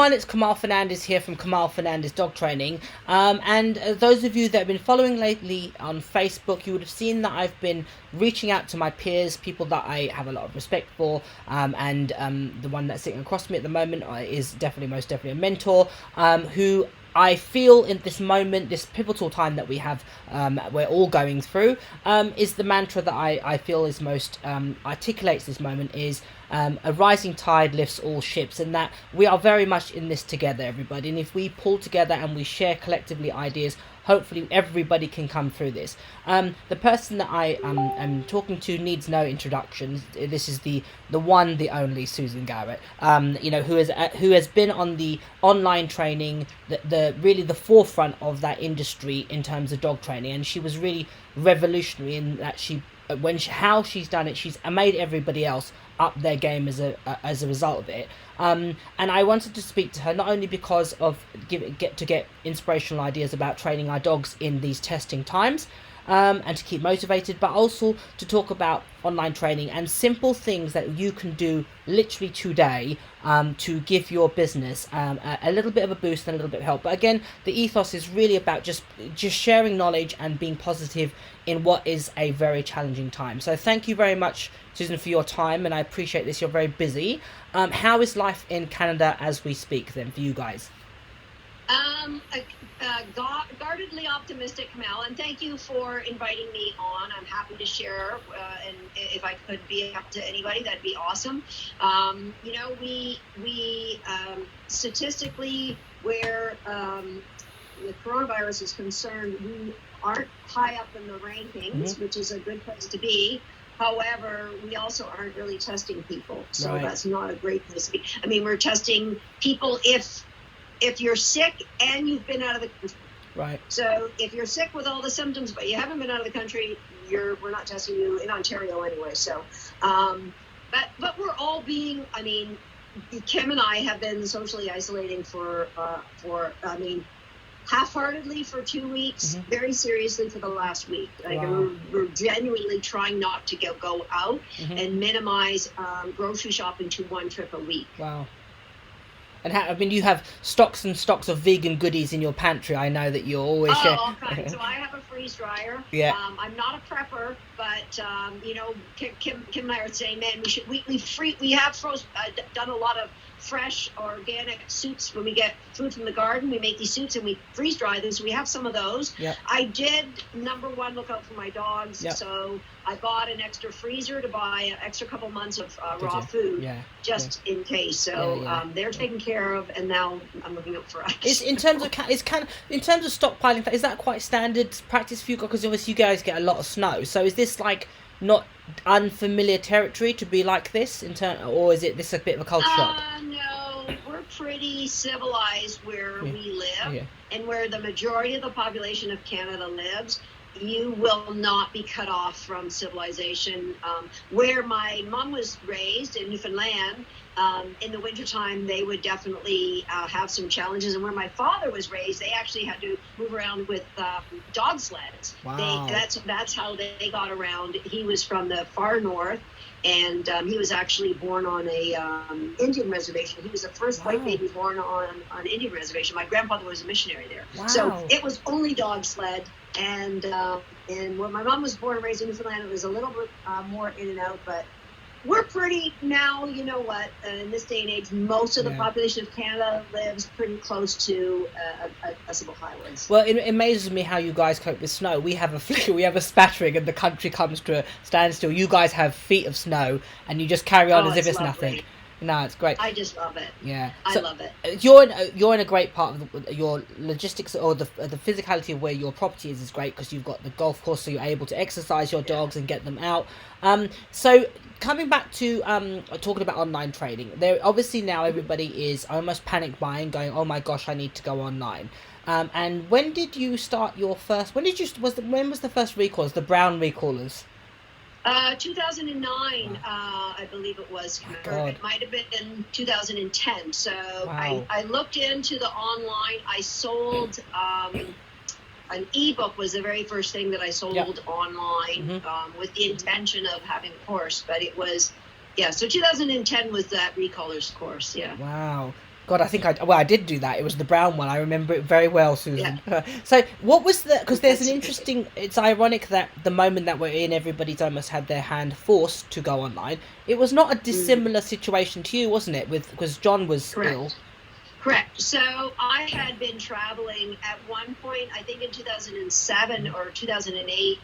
everyone, it's Kamal Fernandez here from Kamal Fernandez Dog Training. And those of you that have been following lately on Facebook, you would have seen that I've been reaching out to my peers, people that I have a lot of respect for, and the one that's sitting across me at the moment is most definitely a mentor, who I feel in this moment, this pivotal time that we have, we're all going through, is the mantra that I feel is most articulates this moment is a rising tide lifts all ships, and that we are very much in this together, everybody. And if we pull together and we share collectively ideas, hopefully everybody can come through this. The person that I am talking to needs no introduction. This is the one, the only Susan Garrett. Who has been on the online training, the really the forefront of that industry in terms of dog training, and she was really revolutionary in that how she's done it. She's made everybody else up their game as a result of it. And I wanted to speak to her not only because of get inspirational ideas about training our dogs in these testing times, and to keep motivated, but also to talk about online training and simple things that you can do literally today to give your business a little bit of a boost and a little bit of help. But again, the ethos is really about just sharing knowledge and being positive in what is a very challenging time. So thank you very much, Susan, for your time, and I appreciate this. You're very busy. How is life in Canada as we speak then for you guys? Guardedly optimistic, Kamal, and thank you for inviting me on. I'm happy to share, and if I could be up to anybody, that'd be awesome. We statistically, where the coronavirus is concerned, we aren't high up in the rankings, which is a good place to be. However, we also aren't really testing people, so that's not a great place to be. I mean, we're testing people if you're sick and you've been out of the country. Right. So if you're sick with all the symptoms, but you haven't been out of the country, we're not testing you in Ontario anyway. So, but we're all being, I mean, Kim and I have been socially isolating for half-heartedly for 2 weeks, very seriously for the last week. Like, we're genuinely trying not to go out and minimize grocery shopping to one trip a week. Wow. And you have stocks and stocks of vegan goodies in your pantry. I know that you're always sharing. All kinds. So I have a freeze dryer. Yeah. I'm not a prepper, but Kim and I are saying, man, we have done a lot of fresh organic soups. When we get food from the garden, we make these soups and we freeze dry them. So we have some of those. Yep. I did, number one, look out for my dogs. Yep. So I bought an extra freezer to buy an extra couple months of raw food, in case. So they're taken care of, and now I'm looking out for us. In terms of stockpiling, is that quite standard practice for you? Because obviously you guys get a lot of snow. So is this like not unfamiliar territory to be like this or is this a bit of a culture shock? No, we're pretty civilized where we live, and where the majority of the population of Canada lives. You will not be cut off from civilization. Where my mom was raised in Newfoundland, in the wintertime, they would definitely have some challenges. And where my father was raised, they actually had to move around with dog sleds. Wow. That's how they got around. He was from the far north, and he was actually born on a Indian reservation. He was the first white baby born on an Indian reservation. My grandfather was a missionary there. Wow. So it was only dog sled. And when my mom was born and raised in Newfoundland, it was a little bit more in and out, but we're pretty now, you know what, in this day and age, most of the population of Canada lives pretty close to accessible highways. Well, it amazes me how you guys cope with snow. We have a spattering and the country comes to a standstill. You guys have feet of snow and you just carry on as if it's nothing. No, it's great. I just love it. Yeah, I love it. You're in a great part of your logistics, or the physicality of where your property is great, because you've got the golf course, so you're able to exercise your dogs and get them out. So coming back to talking about online training, there obviously now everybody is almost panic buying, going, oh my gosh, I need to go online. And when did you start your first? When was the first recalls? The brown recallers. 2009, I believe it was. It might have been 2010. So I looked into the online. I sold an ebook was the very first thing that I sold online with the intention of having a course. But it was, so 2010 was that recallers course. Yeah. Wow. God, I think I did do that. It was the brown one. I remember it very well, Susan. Yeah. So what was because there's an interesting, it's ironic that the moment that we're in, everybody's almost had their hand forced to go online. It was not a dissimilar situation to you, wasn't it? Because John was ill. Correct. So I had been traveling at one point, I think in 2007 or 2008.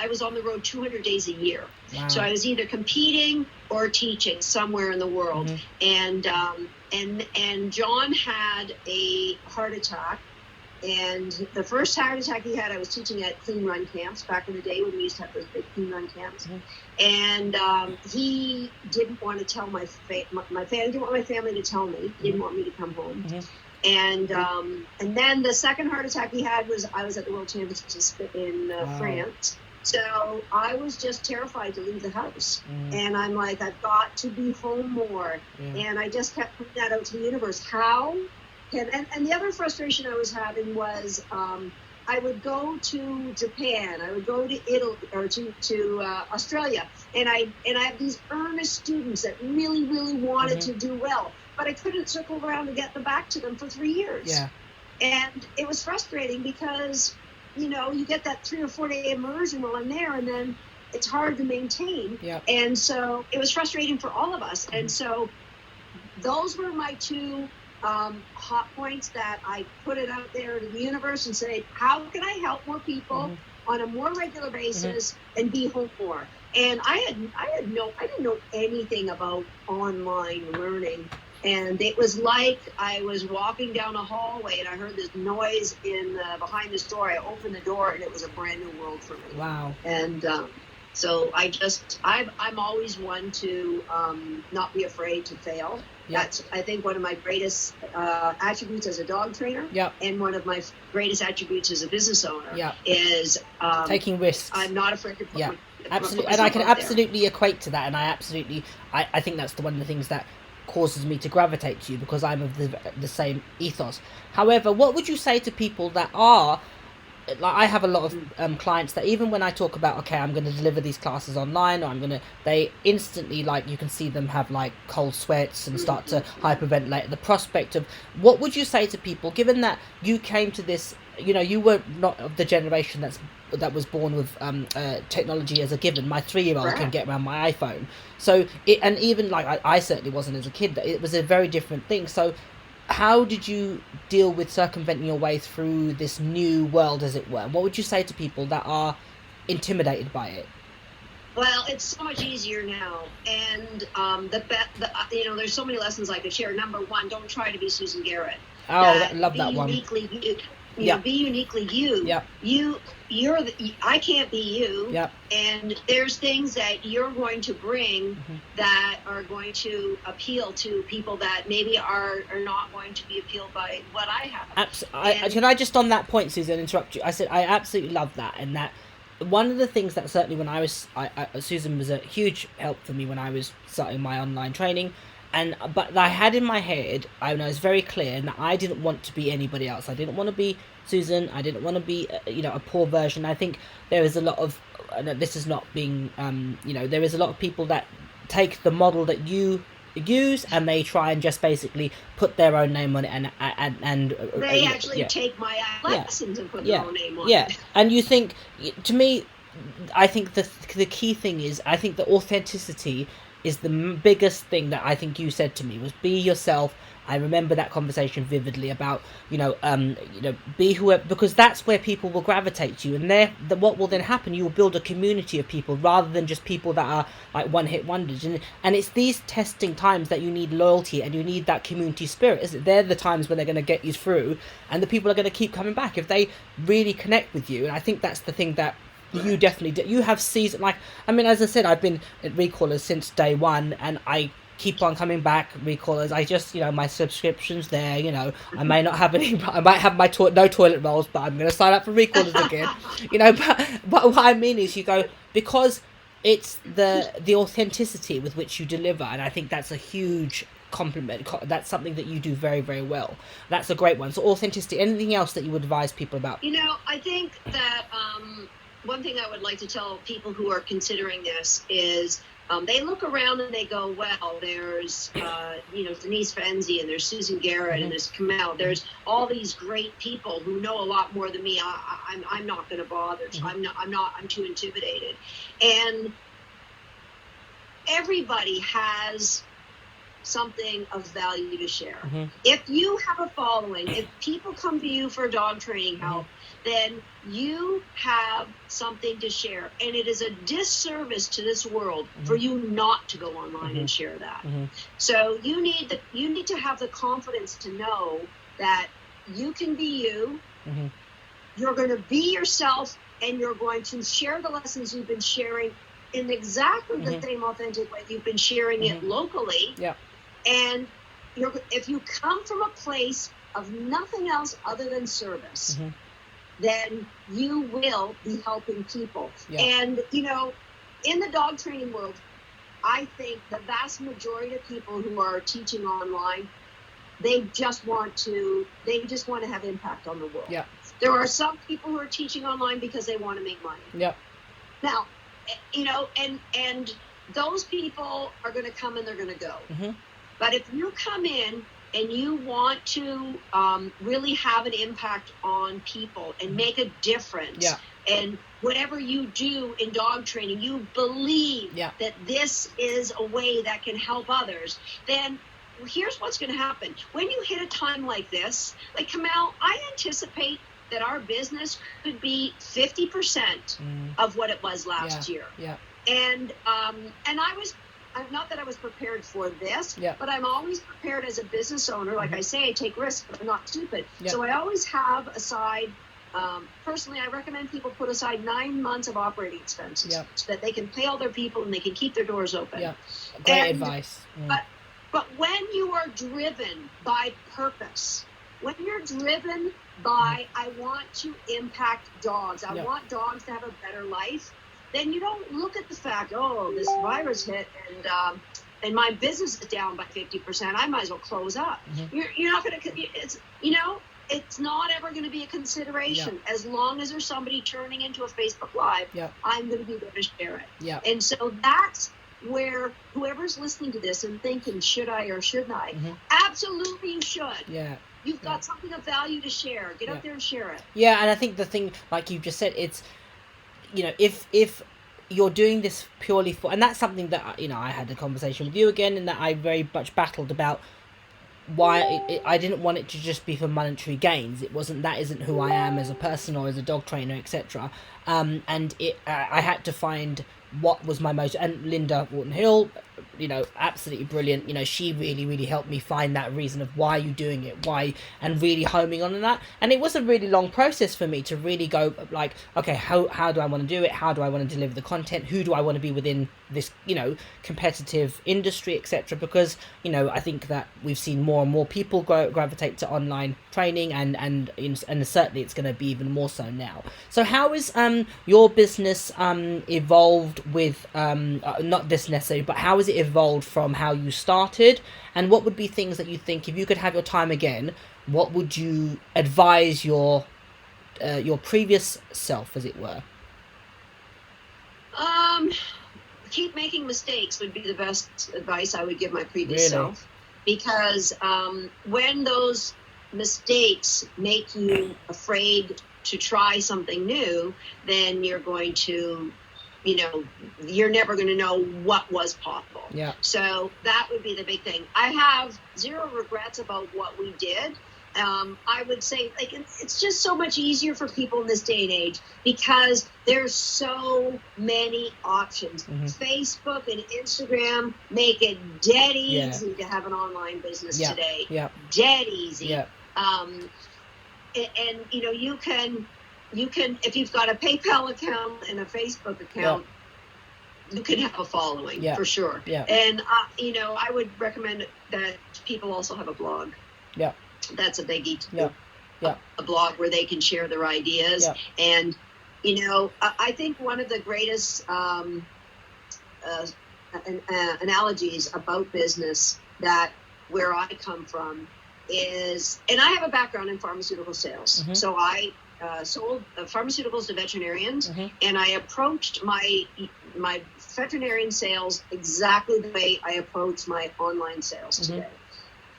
I was on the road 200 days a year. Wow. So I was either competing or teaching somewhere in the world. Mm-hmm. And John had a heart attack. And the first heart attack he had, I was teaching at clean run camps back in the day when we used to have those big clean run camps. Mm-hmm. And he didn't want to tell my family, didn't want my family to tell me. He didn't want me to come home. Mm-hmm. And then the second heart attack he had was I was at the World Championships in France. So I was just terrified to leave the house. And I'm like, I've got to be home more. And I just kept putting that out to the universe. How? And the other frustration I was having was I would go to Japan, I would go to Italy or to Australia, and I have these earnest students that really, really wanted to do well, but I couldn't circle around and get them back to them for 3 years. Yeah. And it was frustrating because, you get that 3 or 4 day immersion while I'm there, and then it's hard to maintain. Yeah. And so it was frustrating for all of us. And so those were my two hot points that I put it out there to the universe and say, how can I help more people on a more regular basis and be home more? And I didn't know anything about online learning. And it was like I was walking down a hallway and I heard this noise behind this door. I opened the door and it was a brand new world for me. Wow. And so I'm always one to not be afraid to fail. Yep. That's, I think, one of my greatest attributes as a dog trainer. Yep. And one of my greatest attributes as a business owner is taking risks. I'm not afraid to put absolutely, and I can absolutely equate to that. And I think that's one of the things that causes me to gravitate to you, because I'm of the same ethos. However, what would you say to people that are, like, I have a lot of clients that even when I talk about, okay, I'm going to deliver these classes online, or they instantly, like, you can see them have like cold sweats and start to hyperventilate at the prospect of, what would you say to people, given that you came to this, you were not of the generation that was born with technology as a given. My 3-year-old can get around my iPhone. So and even like I certainly wasn't as a kid. It was a very different thing. So how did you deal with circumventing your way through this new world, as it were? What would you say to people that are intimidated by it? Well, it's so much easier now, and there's so many lessons I could share. Number one, don't try to be Susan Garrett. Oh, I love that one. Be uniquely you. Yeah. I can't be you. Yep. And there's things that you're going to bring that are going to appeal to people that maybe are not going to be appealed by what I have. Can I just, on that point, Susan, interrupt you? I said I absolutely love that, and that one of the things that certainly when I was, Susan was a huge help for me when I was starting my online training. But I had in my head, I was very clear, and that I didn't want to be anybody else. I didn't want to be Susan. I didn't want to be, a poor version. I think there is a lot of, this is not being, there is a lot of people that take the model that you use and they try and just basically put their own name on it, and they actually take my lessons and put their own name on it. And you think, to me, I think the key thing is, I think the authenticity is the biggest thing that I think you said to me, was be yourself. I remember that conversation vividly about, be whoever, because that's where people will gravitate to you, and what will then happen, you will build a community of people rather than just people that are like one-hit wonders, and it's these testing times that you need loyalty and you need that community spirit, isn't it? They're the times when they're going to get you through, and the people are going to keep coming back if they really connect with you. And I think that's the thing that you definitely do. You have season, as I said, I've been at Recallers since day one, and I keep on coming back. Recallers, I just, my subscription's there. I may not have any. I might have my no toilet rolls, but I'm going to sign up for Recallers again. But what I mean is, because it's the authenticity with which you deliver, and I think that's a huge compliment. That's something that you do very, very well. That's a great one. So authenticity. Anything else that you would advise people about? I think that one thing I would like to tell people who are considering this is they look around and they go, well, there's, Denise Fenzi, and there's Susan Garrett, and there's Kamau. There's all these great people who know a lot more than me. I'm not going to bother. I'm too intimidated. And everybody has something of value to share. If you have a following, if people come to you for dog training help, then you have something to share. And it is a disservice to this world for you not to go online and share that. So you need to have the confidence to know that you can be you, you're going to be yourself, and you're going to share the lessons you've been sharing in exactly the same authentic way you've been sharing it locally. And if you come from a place of nothing else other than service, then you will be helping people. And, in the dog training world, I think the vast majority of people who are teaching online, they just want to have impact on the world. There are some people who are teaching online because they want to make money. Now, and those people are going to come and they're going to go. But if you come in and you want to really have an impact on people and make a difference, and whatever you do in dog training, you believe that this is a way that can help others, then here's what's going to happen. When you hit a time like this, like Kamau, I anticipate that our business could be 50% of what it was last year. And not that I was prepared for this, but I'm always prepared as a business owner. Like I say, I take risks, but I'm not stupid. So I always have aside, personally, I recommend people put aside 9 months of operating expenses so that they can pay all their people and they can keep their doors open. Great advice. But when you are driven by purpose, when you're driven by, I want to impact dogs, I want dogs to have a better life, then you don't look at the fact, oh, this virus hit and my business is down by 50%. I might as well close up. You're not going to, it's not ever going to be a consideration. As long as there's somebody turning into a Facebook Live, I'm going to be there to share it. And so that's where whoever's listening to this and thinking, should I or shouldn't I? Absolutely you should. You've got something of value to share. Get out there and share it. And I think the thing, like you just said, it's, if you're doing this purely for, and that's something that, I had a conversation with you again, and that I very much battled about why I didn't want it to just be for monetary gains. That isn't who I am as a person or as a dog trainer, etc. And I had to find what was my most, and Linda Wharton Hill, absolutely brilliant. She really, really helped me find that reason of why you're doing it, and really homing on that. And it was a really long process for me to really go like, okay, how do I want to do it? How do I want to deliver the content? Who do I want to be within this, competitive industry, etc. Because, I think that we've seen more and more people gravitate to online training, and certainly it's going to be even more so now. So how is your business evolved with, not this necessarily, but how has it evolved from how you started, and what would be things that you think, if you could have your time again, what would you advise your previous self, as it were? Keep making mistakes would be the best advice I would give my previous self, because when those mistakes make you afraid to try something new, then you're going to, you're never going to know what was possible. So that would be the big thing. I have zero regrets about what we did. I would say, like, it's just so much easier for people in this day and age because there's so many options. Facebook and Instagram make it dead easy to have an online business today. Dead easy. And you can, if you've got a PayPal account and a Facebook account, you can have a following for sure. And I would recommend that people also have a blog. That's a biggie too. A blog where they can share their ideas. And, I think one of the greatest analogies about business that where I come from is, and I have a background in pharmaceutical sales. So I sold pharmaceuticals to veterinarians, and I approached my veterinarian sales exactly the way I approach my online sales today.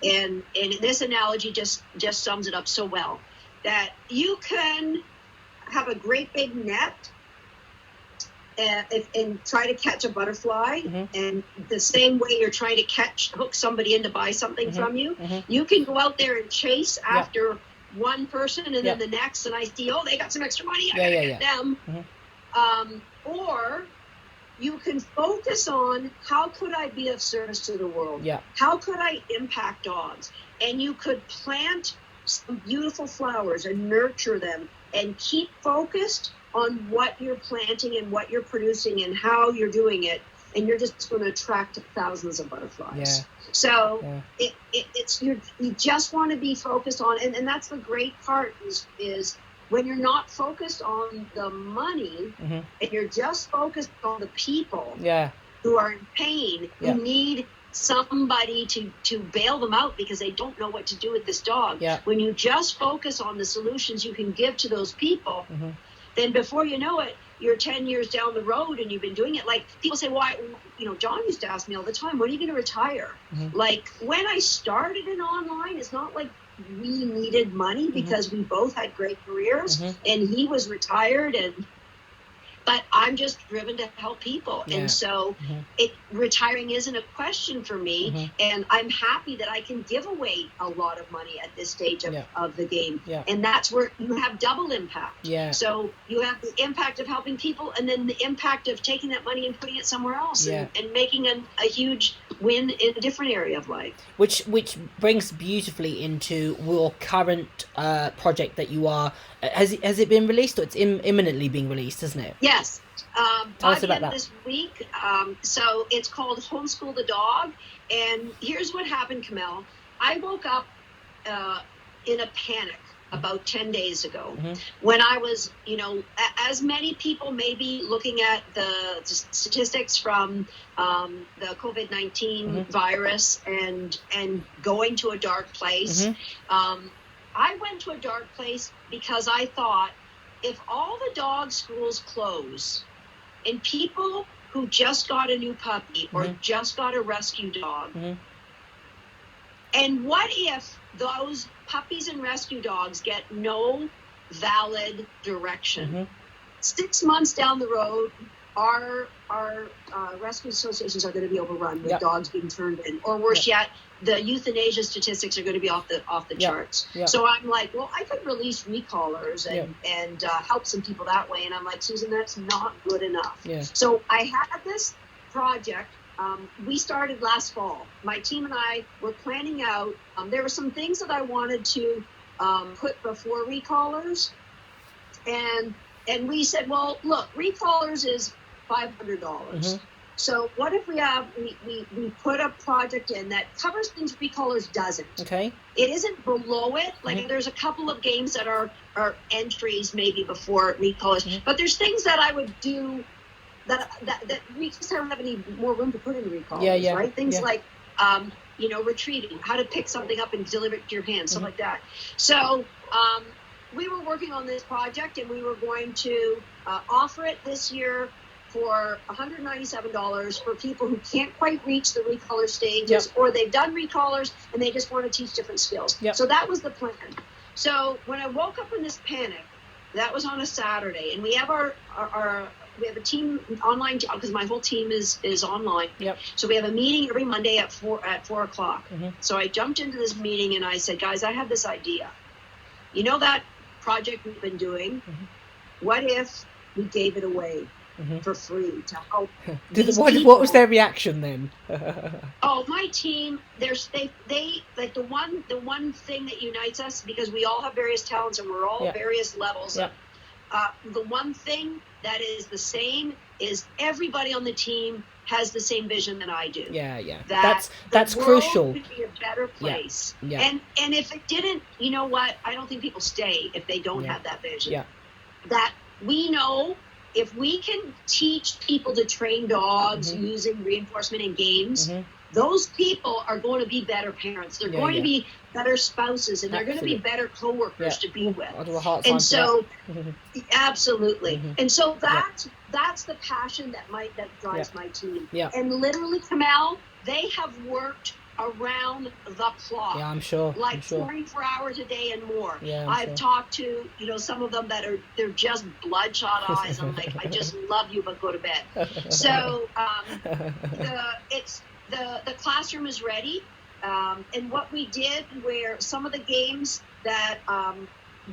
And this analogy just sums it up so well, that you can have a great big net and try to catch a butterfly, and the same way you're trying to hook somebody in to buy something from you, you can go out there and chase after one person and then the next, and I see, they got some extra money, I gotta get them. Or you can focus on, how could I be of service to the world? How could I impact dogs? And you could plant some beautiful flowers and nurture them and keep focused on what you're planting and what you're producing and how you're doing it, and you're just going to attract thousands of butterflies. So it's you just want to be focused on, and that's the great part is when you're not focused on the money, and you're just focused on the people who are in pain, who need somebody to bail them out because they don't know what to do with this dog. When you just focus on the solutions you can give to those people, then before you know it, you're 10 years down the road and you've been doing it. Like, people say, John used to ask me all the time, when are you going to retire? Like, when I started in online, it's not like we needed money because we both had great careers, and he was retired, but I'm just driven to help people. And so retiring isn't a question for me. And I'm happy that I can give away a lot of money at this stage of the game. And that's where you have double impact. So you have the impact of helping people, and then the impact of taking that money and putting it somewhere else and making a huge win in a different area of life. Which brings beautifully into your current project that you are, has it been released, or it's imminently being released, isn't it? Yes. Tell us about that. This week. So it's called Homeschool the Dog. And here's what happened, Kamel. I woke up in a panic about 10 days ago when I was, as many people may be looking at the statistics from the COVID-19 virus and going to a dark place. I went to a dark place because I thought, if all the dog schools close and people who just got a new puppy or just got a rescue dog, and what if those puppies and rescue dogs get no valid direction? 6 months down the road, our rescue associations are going to be overrun with dogs being turned in, or worse yet, the euthanasia statistics are going to be off the charts. So I'm like, well, I could release recallers and help some people that way. And I'm like, Susan, that's not good enough. So I had this project. We started last fall. My team and I were planning out. There were some things that I wanted to put before recallers, and we said, well, look, recallers is $500. So what if we put a project in that covers things recallers doesn't? It isn't below it. Like, there's a couple of games that are entries maybe before recallers, but there's things that I would do that we just don't have any more room to put in recallers, right? Things like retrieving, how to pick something up and deliver it to your hand, stuff like that. So we were working on this project, and we were going to offer it this year for $197 for people who can't quite reach the recaller stages, or they've done recallers and they just want to teach different skills. So that was the plan. So when I woke up in this panic, that was on a Saturday, and we have we have a team online, because my whole team is online. So we have a meeting every Monday at 4 o'clock. So I jumped into this meeting and I said, guys, I have this idea. You know that project we've been doing? What if we gave it away for free to help? What was their reaction then? Oh, my team, they like the one thing that unites us, because we all have various talents and we're all various levels. The one thing that is the same is everybody on the team has the same vision that I do. That's crucial. Could be a better place. And if it didn't, you know what? I don't think people stay if they don't have that vision. That we know, if we can teach people to train dogs using reinforcement in games, those people are going to be better parents. They're going to be better spouses, and they're going to be better coworkers to be with. I'll do a hard and time so, absolutely. And so that's the passion that drives my team. And literally, Kamal, they have worked around the clock. Yeah, I'm sure. Like 24 hours a day and more. Yeah, I've talked to, some of them they're just bloodshot eyes. I'm like, I just love you, but go to bed. So the classroom is ready. And what we did, where some of the games that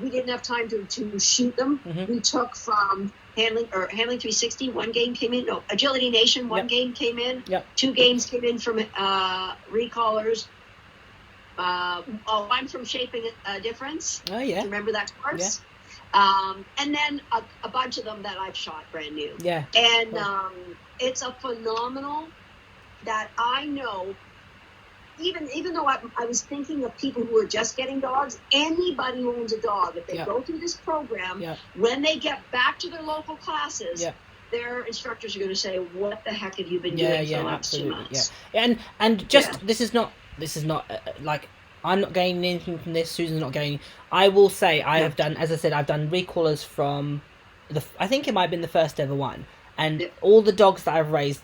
we didn't have time to shoot them, we took from Handling 360. One game came in. No, Agility Nation. One game came in. 2 games came in from Recallers. One from Shaping a Difference. Oh yeah. Remember that course? Yeah. And then a bunch of them that I've shot brand new. Yeah. And it's a phenomenal that I know. Even though I was thinking of people who are just getting dogs, anybody who owns a dog, if they go through this program, when they get back to their local classes, their instructors are going to say, "What the heck have you been doing for the last 2 months?" Yeah, and just this is not like I'm not gaining anything from this. Susan's not gaining. I will say I have done, as I said, I've done recallers from I think it might have been the first ever one, and all the dogs that I've raised,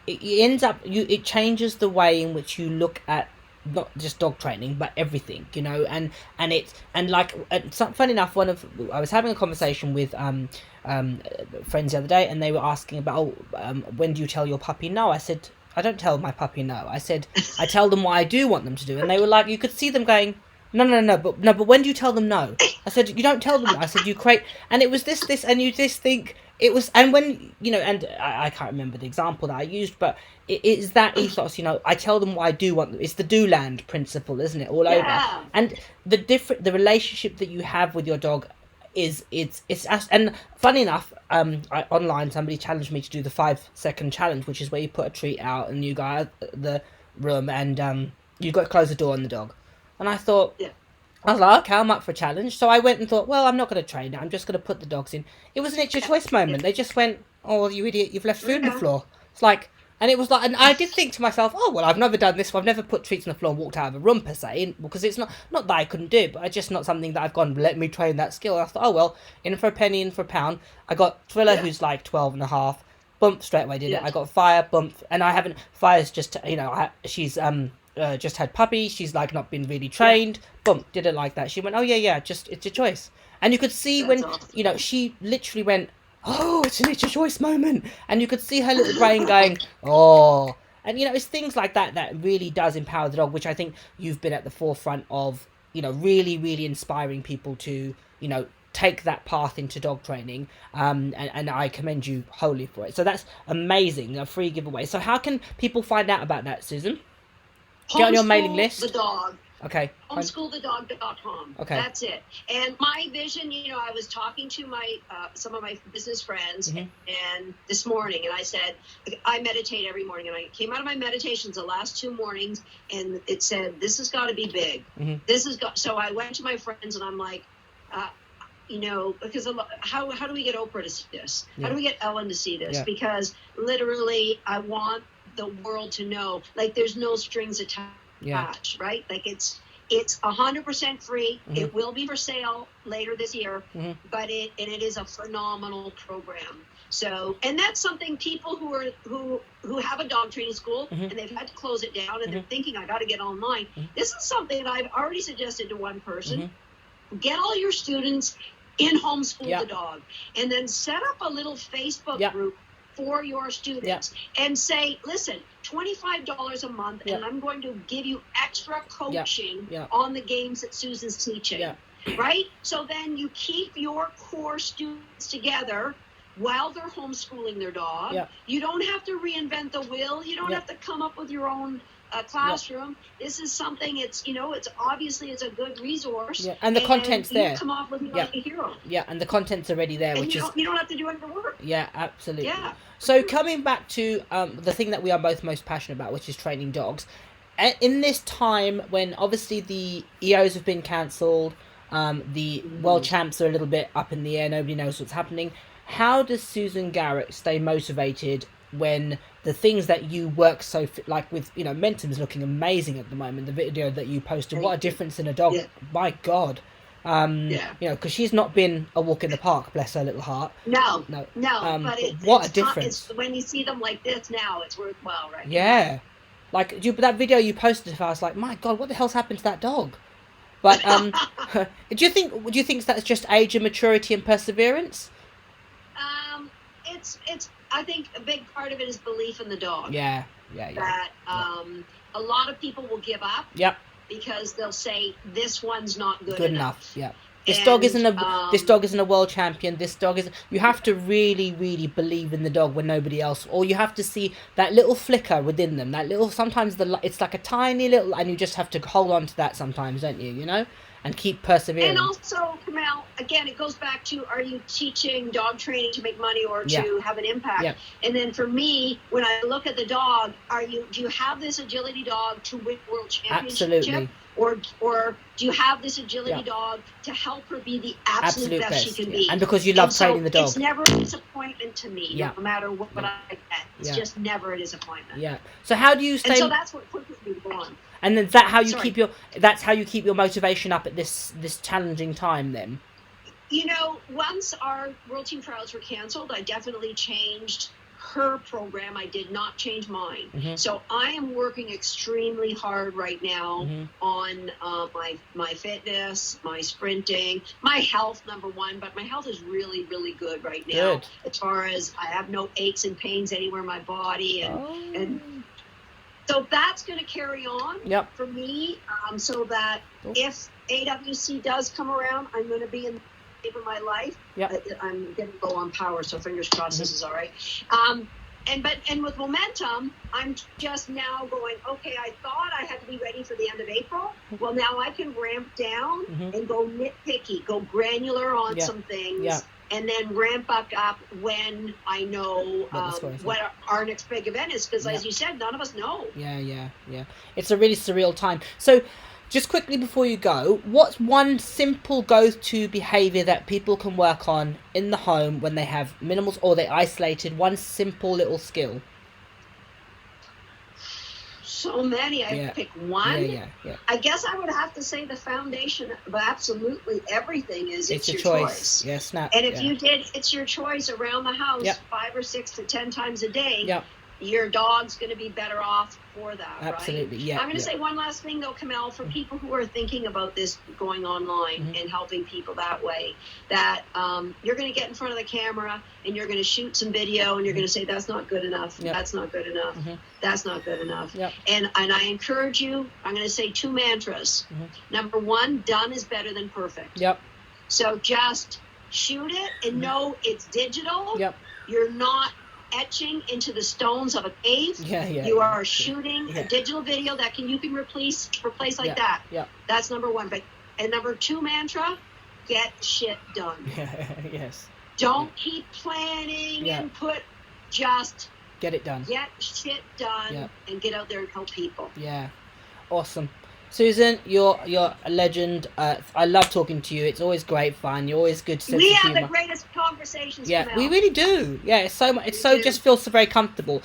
it ends up it changes the way in which you look at not just dog training but everything, and funny enough, I was having a conversation with friends the other day, and they were asking about when do you tell your puppy no? I said, I don't tell my puppy no. I said, I tell them what I do want them to do, and they were like, you could see them going, no, but when do you tell them no? I said, you don't tell them. I said, you create, and it was this, and you just think. It was, and when, and I can't remember the example that I used, but it is that ethos, I tell them what I do want them. It's the do land principle, isn't it? All over. And the relationship that you have with your dog it's and funny enough, online somebody challenged me to do the 5-second challenge, which is where you put a treat out and you go out the room and you got to close the door on the dog. And I thought, I was like, okay, I'm up for a challenge. So I went and thought, well, I'm not going to train it. I'm just going to put the dogs in. It was an it's your choice moment. They just went, oh, you idiot, you've left food on the floor. It's like, and it was like, and I did think to myself, oh, well, I've never done this. I've never put treats on the floor and walked out of a room per se, because it's not that I couldn't do it, but it's just not something that I've gone, let me train that skill. And I thought, oh, well, in for a penny, in for a pound. I got Thriller, who's like 12 and a half. Bump, straight away did it. I got Fire, Bump, and I haven't, Fire's just, she's, just had puppy, she's like not been really trained. Boom, did it like that. She went, oh yeah, just it's your choice. And you could see that's when awesome. She literally went, oh, it's an it's your choice moment, and you could see her little brain going, oh. And it's things like that that really does empower the dog, which I think you've been at the forefront of, really, really inspiring people to, take that path into dog training, and I commend you wholly for it. So that's amazing, a free giveaway. So how can people find out about that, Susan? Get on your mailing list. The dog. Okay. Homeschoolthedog.com. Okay. That's it. And my vision, I was talking to my some of my business friends and this morning, and I said, I meditate every morning, and I came out of my meditations the last 2 mornings, and it said, this has got to be big. So I went to my friends, and I'm like, because how do we get Oprah to see this? How do we get Ellen to see this? Because literally, I want the world to know, like, there's no strings attached, right? Like, it's 100% free. It will be for sale later this year, but it is a phenomenal program. So, and that's something people who have a dog training school and they've had to close it down and they're thinking, I got to get online. This is something that I've already suggested to one person. Get all your students in Homeschool the Dog, and then set up a little Facebook group for your students and say, listen, $25 a month, and I'm going to give you extra coaching on the games that Susan's teaching, right? So then you keep your core students together while they're homeschooling their dog. You don't have to reinvent the wheel. You don't have to come up with your own classroom. This is something, it's obviously it's a good resource. And the content's there. You come off looking like a hero. And the content's already there, and which you don't have to do any work. Absolutely. So coming back to the thing that we are both most passionate about, which is training dogs, in this time when obviously the EOs have been cancelled, the world champs are a little bit up in the air, nobody knows what's happening, how does Susan Garrett stay motivated when the things that you work so like with, you know, Mentum's looking amazing at the moment, the video that you posted, what a difference in a dog. My God. You know, because she's not been a walk in the park, bless her little heart. No. But what a difference. when you see them like this now, it's worthwhile, right? Yeah. Like, that video you posted, I was like, my God, what the hell's happened to that dog? But do you think that's just age and maturity and perseverance? It's I think a big part of it is belief in the dog. Yeah. That a lot of people will give up. Yep. Because they'll say this one's not good enough. Yeah. This dog isn't a world champion. This dog isn't. You have to really, really believe in the dog when nobody else. Or you have to see that little flicker within them. That little. Sometimes it's like a tiny little, and you just have to hold on to that sometimes, don't you? You know, and keep persevering. And also, Kamel, again, it goes back to: are you teaching dog training to make money or to have an impact? Yeah. And then for me, when I look at the dog, do you have this agility dog to win world championship? Absolutely. Or do you have this agility dog to help her be the absolute best she can be? And because you love training the dog. It's never a disappointment to me, no matter what I get. It's just never a disappointment. Yeah. So how do you stay... And so that's what pushes me to go on. And is that how you keep your motivation up at this challenging time then? You know, once our World Team Trials were canceled, I definitely changed her program. I did not change mine. Mm-hmm. So I am working extremely hard right now on my fitness, my sprinting, my health, number one. But my health is really, really good right now. As far as I have no aches and pains anywhere in my body. And so that's going to carry on for me, so that if AWC does come around, I'm going to be in the of my life. I'm going to go on power, so fingers crossed this is all right. And with momentum, I'm just now going, okay, I thought I had to be ready for the end of April. Well, now I can ramp down and go nitpicky, go granular on some things, and then ramp back up when I know what our next big event is. Because as you said, none of us know. Yeah. It's a really surreal time. So just quickly before you go, what's one simple go-to behaviour that people can work on in the home when they have minimals or they're isolated? One simple little skill. So many. I pick one. Yeah. I guess I would have to say the foundation of absolutely everything is it's your choice. Yeah, snap. And if you did it's your choice around the house 5 or 6 to 10 times a day, your dog's going to be better off for that, Absolutely, right? I'm going to say one last thing, though, Kamel, for people who are thinking about this going online and helping people that way, that you're going to get in front of the camera and you're going to shoot some video and you're going to say, that's not good enough, that's not good enough, that's not good enough. And I encourage you, I'm going to say 2 mantras. Number 1, done is better than perfect. So just shoot it and know it's digital. You're not etching into the stones of a cave. You are shooting a digital video that you can replace like that. That's number 1. And number 2 mantra, get shit done. Don't keep planning and just get it done. Get shit done and get out there and help people. Awesome. Susan, you're a legend. I love talking to you. It's always great fun. You're always good. We have the greatest conversations. We really do. It's so much. It's so just feels so very comfortable.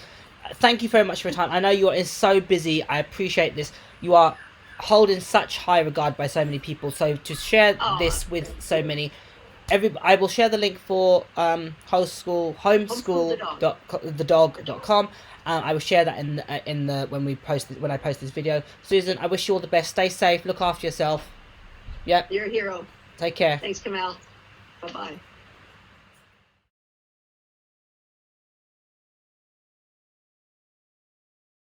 Thank you very much for your time. I know you are so busy. I appreciate this. You are holding such high regard by so many people. So to share this with so many, I will share the link for homeschool.thedog.com. I will share that when I post this video. Susan, I wish you all the best. Stay safe. Look after yourself. You're a hero. Take care. Thanks, Kamel. Bye-bye.